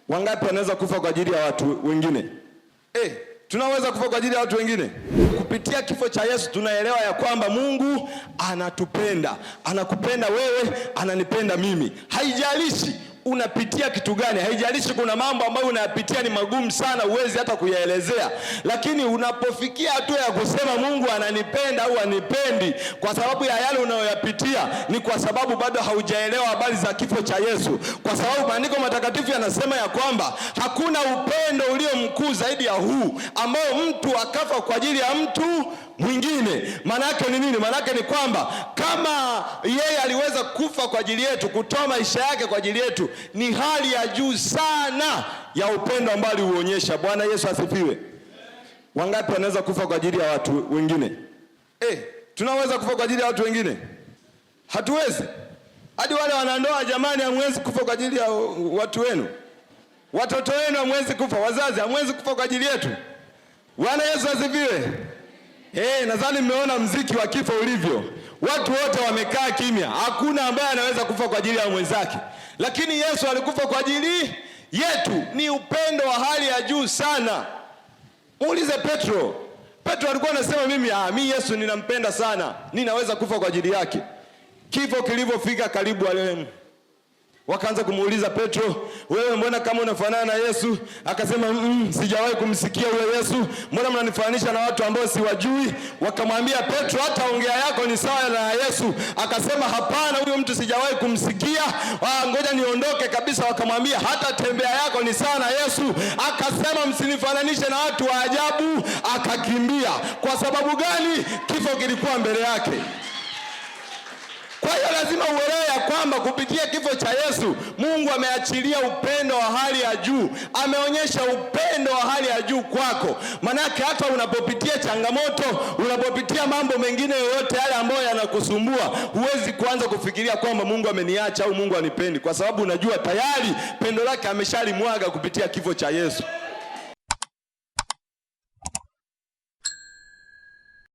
Wangapi wanaweza kufa kwa ajili ya watu wengine? Tunaweza kufa kwa ajili ya watu wengine. Kupitia kifo cha Yesu tunaelewa ya kwamba Mungu anatupenda. Anakupenda wewe, ananipenda mimi. Haijalishi unapitia kitu gani, haijalishi kuna mambo ambayo unayapitia ni magumu sana uwezi hata kuyaelezea, lakini unapofikia hatua ya kusema Mungu ananipenda au anipendi kwa sababu ya yale unayoyapitia, ni kwa sababu bado haujaelewa habari za kifo cha Yesu. Kwa sababu maandiko matakatifu yanasema ya kwamba hakuna upendo ulio mkuu zaidi ya huu, ambao mtu akafa kwa ajili ya mtu mwingine. Maana yake ni nini? Maana yake ni kwamba kama yeye aliweza kufa kwa ajili yetu, kutoa maisha yake kwa ajili yetu, ni hali ya juu sana ya upendo ambao aliuonyesha. Bwana Yesu asifiwe. Wangapi wanaweza kufa kwa ajili ya watu wengine? Tunaweza kufa kwa ajili ya watu wengine? Hatuwezi. Hadi wale wanandoa, jamani, hamwezi kufa kwa ajili ya watu wenu. Watoto wenu hamwezi kufa, wazazi hamwezi kufa kwa ajili yetu. Bwana Yesu asifiwe. Nadhani mmeona mziki wa kifo ulivyo. Watu wote wamekaa kimya. Hakuna ambaye anaweza kufa kwa ajili ya mwenzake. Lakini Yesu alikufa kwa ajili yetu. Ni upendo wa hali ya juu sana. Muulize Petro. Petro alikuwa anasema mimi Yesu ninampenda sana, ninaweza kufa kwa ajili yake. Kifo kilivyofika karibu, wale wakaanza kumuuliza Petro, wewe mbona kama unafanana na Yesu? Akasema sijawahi kumsikia huyo Yesu, mbona mnanifananisha na watu ambao siwajui? Wakamwambia Petro, hata ongea yako ni sawa na Yesu. Akasema hapana, huyo mtu sijawahi kumsikia, ngoja niondoke kabisa. Wakamwambia hata tembea yako ni sawa na Yesu. Akasema msinifananishe na watu wa ajabu. Akakimbia. Kwa sababu gani? Kifo kilikuwa mbele yake. Kwa hiyo lazima uelewe ya kwamba kupitia kifo cha Yesu, Mungu ameachilia upendo wa hali ya juu. Ameonyesha upendo wa hali ya juu kwako. Manake hata unapopitia changamoto, unapopitia mambo mengine yoyote yale ambayo yanakusumbua, huwezi kuanza kufikiria kwamba Mungu ameniacha au Mungu anipendi, kwa sababu unajua tayari pendo lake ameshalimwaga kupitia kifo cha Yesu.